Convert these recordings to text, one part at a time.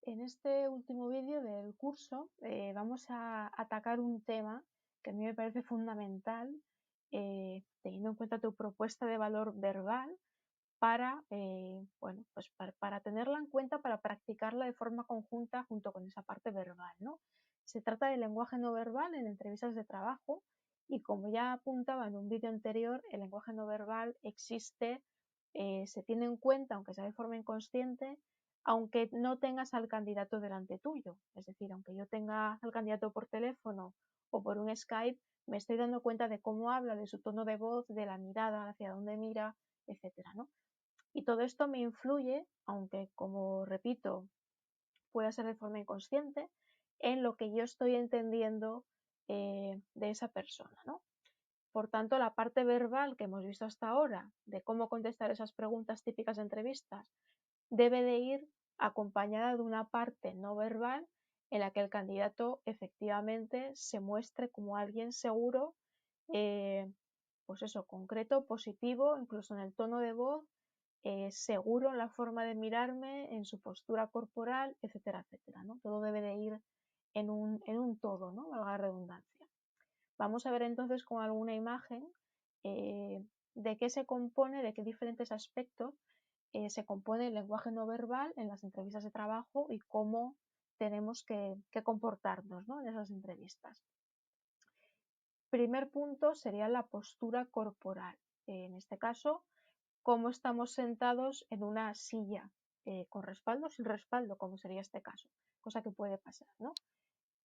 En este último vídeo del curso vamos a atacar un tema que a mí me parece fundamental, teniendo en cuenta tu propuesta de valor verbal, para, para tenerla en cuenta, para practicarla de forma conjunta junto con esa parte verbal, ¿no? Se trata del lenguaje no verbal en entrevistas de trabajo y, como ya apuntaba en un vídeo anterior, el lenguaje no verbal existe, se tiene en cuenta, aunque sea de forma inconsciente, aunque no tengas al candidato delante tuyo. Es decir, aunque yo tenga al candidato por teléfono o por un Skype, me estoy dando cuenta de cómo habla, de su tono de voz, de la mirada, hacia dónde mira, etcétera, ¿no? Y todo esto me influye, aunque, como repito, pueda ser de forma inconsciente, en lo que yo estoy entendiendo de esa persona, ¿no? Por tanto, la parte verbal que hemos visto hasta ahora, de cómo contestar esas preguntas típicas de entrevistas, debe de ir acompañada de una parte no verbal en la que el candidato efectivamente se muestre como alguien seguro, pues eso, concreto, positivo, incluso en el tono de voz, seguro en la forma de mirarme, en su postura corporal, etcétera, etcétera, ¿no? Todo debe de ir en un todo, ¿no? Valga la redundancia. Vamos a ver entonces con alguna imagen de qué se compone, de qué diferentes aspectos se compone el lenguaje no verbal en las entrevistas de trabajo y cómo tenemos que comportarnos, ¿no? En esas entrevistas. Primer punto sería la postura corporal. En este caso, cómo estamos sentados en una silla, con respaldo o sin respaldo, como sería este caso, cosa que puede pasar, ¿no?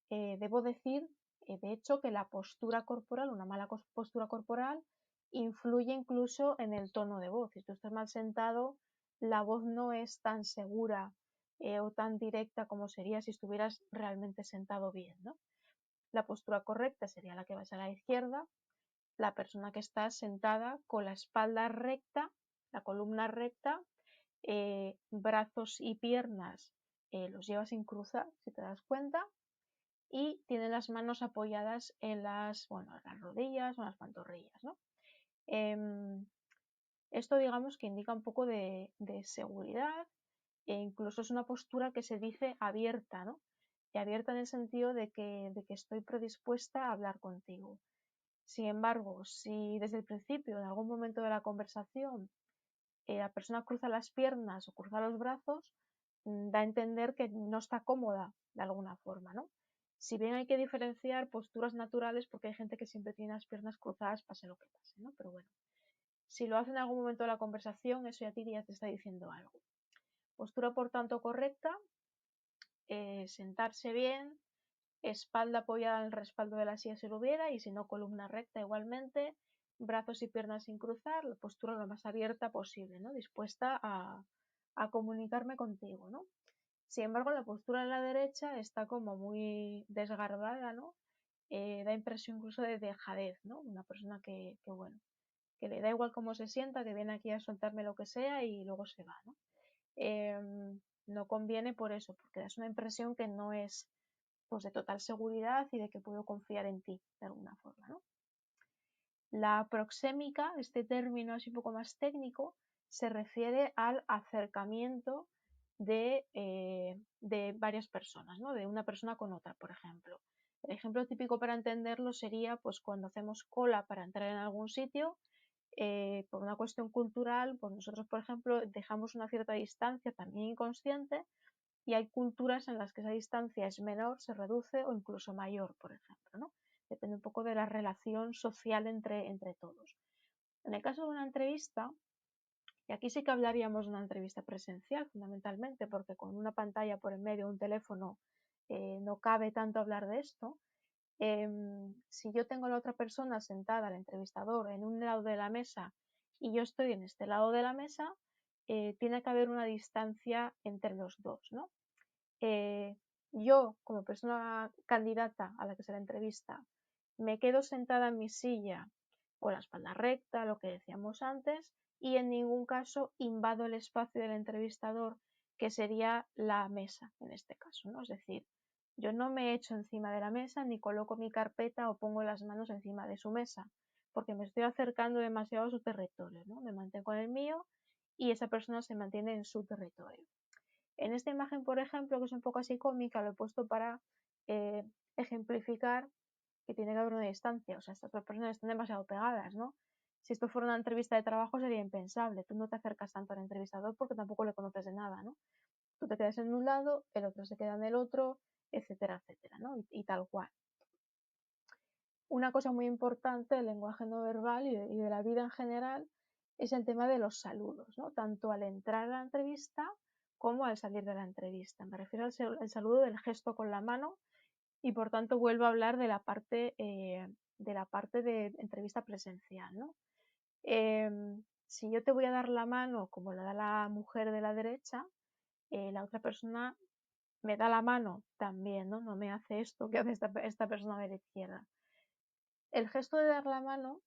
Debo decir, de hecho, que la postura corporal, una mala postura corporal, influye incluso en el tono de voz. Si tú estás mal sentado, la voz no es tan segura o tan directa como sería si estuvieras realmente sentado bien, ¿no? La postura correcta sería la que vas a la izquierda, la persona que está sentada con la espalda recta, la columna recta, brazos y piernas los lleva sin cruzar, si te das cuenta, y tiene las manos apoyadas en las rodillas o en las pantorrillas, ¿no? Esto, digamos, que indica un poco de seguridad, e incluso es una postura que se dice abierta, ¿no? Y abierta en el sentido de que estoy predispuesta a hablar contigo. Sin embargo, si desde el principio, en algún momento de la conversación, la persona cruza las piernas o cruza los brazos, da a entender que no está cómoda de alguna forma, ¿no? Si bien hay que diferenciar posturas naturales, porque hay gente que siempre tiene las piernas cruzadas, pase lo que pase, ¿no? Pero bueno, si lo hace en algún momento de la conversación, eso ya te está diciendo algo. Postura, por tanto, correcta, sentarse bien, espalda apoyada en el respaldo de la silla si lo hubiera, y si no, columna recta igualmente, brazos y piernas sin cruzar, la postura lo más abierta posible, ¿no? Dispuesta a comunicarme contigo, ¿no? Sin embargo, la postura de la derecha está como muy desgarbada, ¿no? Da impresión incluso de dejadez, ¿no? Una persona que le da igual cómo se sienta, que viene aquí a soltarme lo que sea y luego se va, ¿no? No conviene por eso, porque das una impresión que no es, pues, de total seguridad y de que puedo confiar en ti de alguna forma, ¿no? La proxémica, este término así un poco más técnico, se refiere al acercamiento de varias personas, ¿no? De una persona con otra, por ejemplo. El ejemplo típico para entenderlo sería, pues, cuando hacemos cola para entrar en algún sitio, por una cuestión cultural, pues nosotros, por ejemplo, dejamos una cierta distancia, también inconsciente, y hay culturas en las que esa distancia es menor, se reduce o incluso mayor, por ejemplo, ¿no? Depende un poco de la relación social entre todos. En el caso de una entrevista, y aquí sí que hablaríamos de una entrevista presencial, fundamentalmente, porque con una pantalla por en medio, un teléfono, no cabe tanto hablar de esto. Si yo tengo a la otra persona sentada, el entrevistador, en un lado de la mesa y yo estoy en este lado de la mesa, tiene que haber una distancia entre los dos, ¿no? Yo, como persona candidata a la que se la entrevista, me quedo sentada en mi silla con la espalda recta, lo que decíamos antes, y en ningún caso invado el espacio del entrevistador, que sería la mesa en este caso, ¿no? Es decir, yo no me echo encima de la mesa ni coloco mi carpeta o pongo las manos encima de su mesa, porque me estoy acercando demasiado a su territorio, ¿no? Me mantengo en el mío y esa persona se mantiene en su territorio. En esta imagen, por ejemplo, que es un poco así cómica, lo he puesto para ejemplificar que tiene que haber una distancia. O sea, estas dos personas están demasiado pegadas, ¿no? Si esto fuera una entrevista de trabajo sería impensable. Tú no te acercas tanto al entrevistador porque tampoco le conoces de nada, ¿no? Tú te quedas en un lado, el otro se queda en el otro, etcétera, etcétera, ¿no? Y tal cual. Una cosa muy importante del lenguaje no verbal y de la vida en general es el tema de los saludos, ¿no? Tanto al entrar a la entrevista como al salir de la entrevista. Me refiero al saludo del gesto con la mano y por tanto vuelvo a hablar de la parte de entrevista presencial, ¿no? Si yo te voy a dar la mano como la da la mujer de la derecha, la otra persona me da la mano también, ¿no? No me hace esto que hace esta persona de la izquierda. El gesto de dar la mano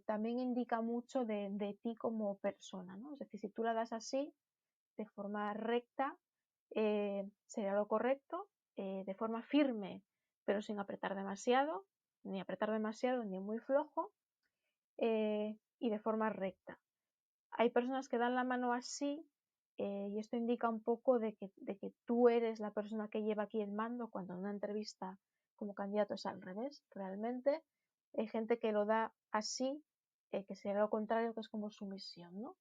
también indica mucho de ti como persona, ¿no? Es decir, si tú la das así, de forma recta, sería lo correcto, de forma firme, pero sin apretar demasiado, ni muy flojo, y de forma recta. Hay personas que dan la mano así, y esto indica un poco de que tú eres la persona que lleva aquí el mando, cuando en una entrevista como candidato es al revés, realmente. Hay gente que lo da así, que sería lo contrario, que es como sumisión, ¿no?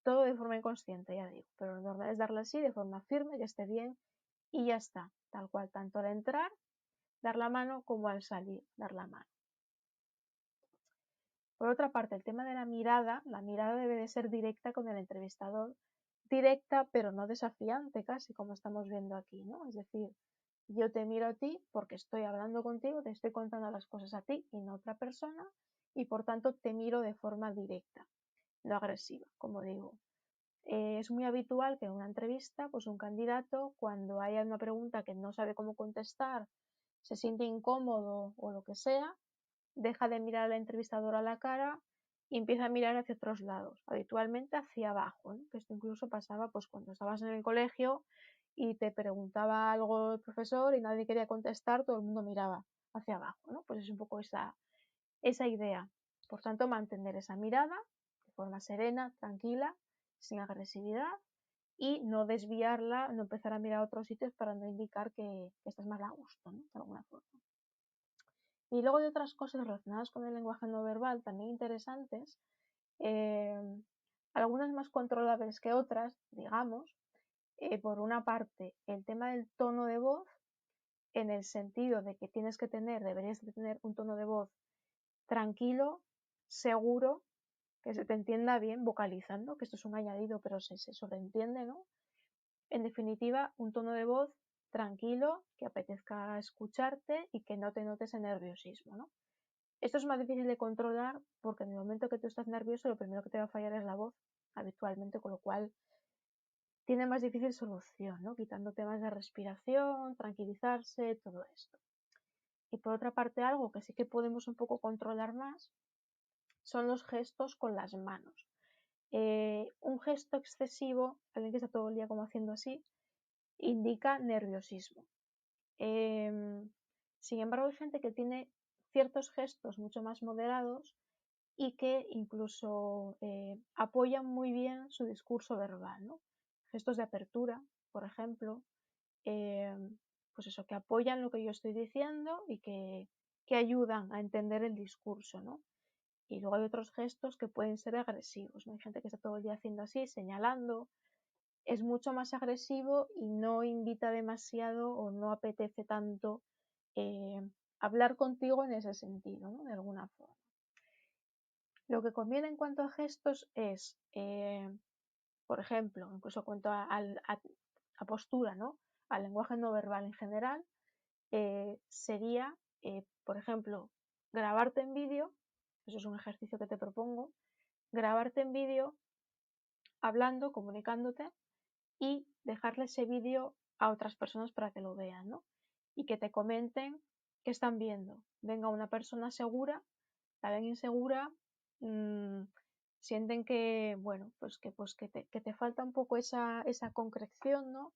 Todo de forma inconsciente, ya digo, pero lo normal es darle así, de forma firme, que esté bien, y ya está, tal cual, tanto al entrar, dar la mano, como al salir, dar la mano. Por otra parte, el tema de la mirada debe de ser directa con el entrevistador, directa pero no desafiante casi, como estamos viendo aquí, ¿no? Es decir, yo te miro a ti porque estoy hablando contigo, te estoy contando las cosas a ti y no a otra persona, y por tanto te miro de forma directa, no agresiva, como digo. Es muy habitual que en una entrevista, pues un candidato, cuando haya una pregunta que no sabe cómo contestar, se siente incómodo o lo que sea, deja de mirar al entrevistador a la cara y empieza a mirar hacia otros lados, habitualmente hacia abajo, ¿no? Que esto incluso pasaba pues cuando estabas en el colegio y te preguntaba algo el profesor y nadie quería contestar, todo el mundo miraba hacia abajo, ¿no? Pues es un poco esa idea. Por tanto, mantener esa mirada de forma serena, tranquila, sin agresividad, y no desviarla, no empezar a mirar a otros sitios para no indicar que estás más a gusto, ¿no? De alguna forma. Y luego hay otras cosas relacionadas con el lenguaje no verbal también interesantes, algunas más controlables que otras, digamos. Por una parte, el tema del tono de voz, en el sentido de que deberías de tener un tono de voz tranquilo, seguro, que se te entienda bien vocalizando, que esto es un añadido, pero se sobreentiende, ¿no? En definitiva, un tono de voz tranquilo, que apetezca escucharte y que no te notes el nerviosismo, ¿no? Esto es más difícil de controlar porque en el momento que tú estás nervioso, lo primero que te va a fallar es la voz, habitualmente, con lo cual tiene más difícil solución, ¿no? Quitando temas de respiración, tranquilizarse, todo esto. Y por otra parte, algo que sí que podemos un poco controlar más son los gestos con las manos. Un gesto excesivo, alguien que está todo el día como haciendo así, indica nerviosismo. Sin embargo, hay gente que tiene ciertos gestos mucho más moderados y que incluso apoyan muy bien su discurso verbal, ¿no? Gestos de apertura, por ejemplo, pues eso, que apoyan lo que yo estoy diciendo y que ayudan a entender el discurso, ¿no? Y luego hay otros gestos que pueden ser agresivos, ¿no? Hay gente que está todo el día haciendo así, señalando, es mucho más agresivo y no invita demasiado o no apetece tanto hablar contigo en ese sentido, ¿no? De alguna forma. Lo que conviene en cuanto a gestos es, por ejemplo, incluso en cuanto a postura, ¿no? Al lenguaje no verbal en general, sería, por ejemplo, grabarte en vídeo, eso es un ejercicio que te propongo, grabarte en vídeo hablando, comunicándote y dejarle ese vídeo a otras personas para que lo vean, ¿no? Y que te comenten qué están viendo. Venga una persona segura, la ven insegura, sienten que, bueno, pues que te falta un poco esa concreción, ¿no?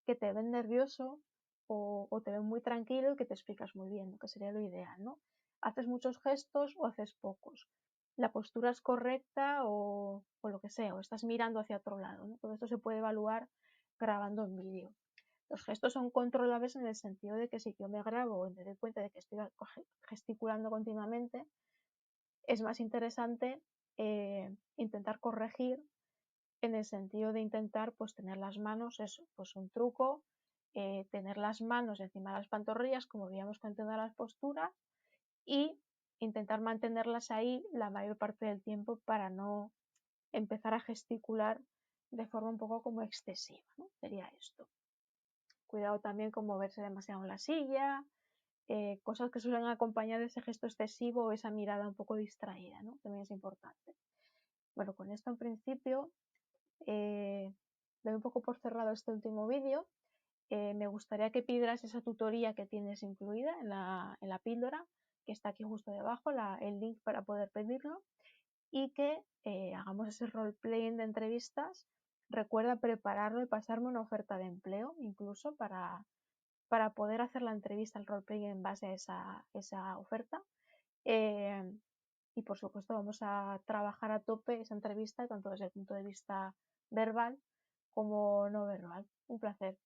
Que te ven nervioso o te ven muy tranquilo y que te explicas muy bien, ¿no? Que sería lo ideal, ¿no? Haces muchos gestos o haces pocos. La postura es correcta o lo que sea, o estás mirando hacia otro lado, ¿no? Todo esto se puede evaluar grabando en vídeo. Los gestos son controlables en el sentido de que si yo me grabo y me doy cuenta de que estoy gesticulando continuamente, es más interesante intentar corregir en el sentido de intentar pues tener las manos, eso, pues un truco, tener las manos encima de las pantorrillas, como veíamos con todas las posturas, y intentar mantenerlas ahí la mayor parte del tiempo para no empezar a gesticular de forma un poco como excesiva, ¿no? Sería esto. Cuidado también con moverse demasiado en la silla, cosas que suelen acompañar ese gesto excesivo o esa mirada un poco distraída, ¿no? También es importante. Bueno, con esto en principio doy un poco por cerrado este último vídeo. Me gustaría que pidieras esa tutoría que tienes incluida en la píldora, que está aquí justo debajo, el link para poder pedirlo, y que hagamos ese roleplaying de entrevistas. Recuerda prepararlo y pasarme una oferta de empleo incluso para poder hacer la entrevista, el roleplaying en base a esa oferta. Y por supuesto vamos a trabajar a tope esa entrevista tanto desde el punto de vista verbal como no verbal. Un placer.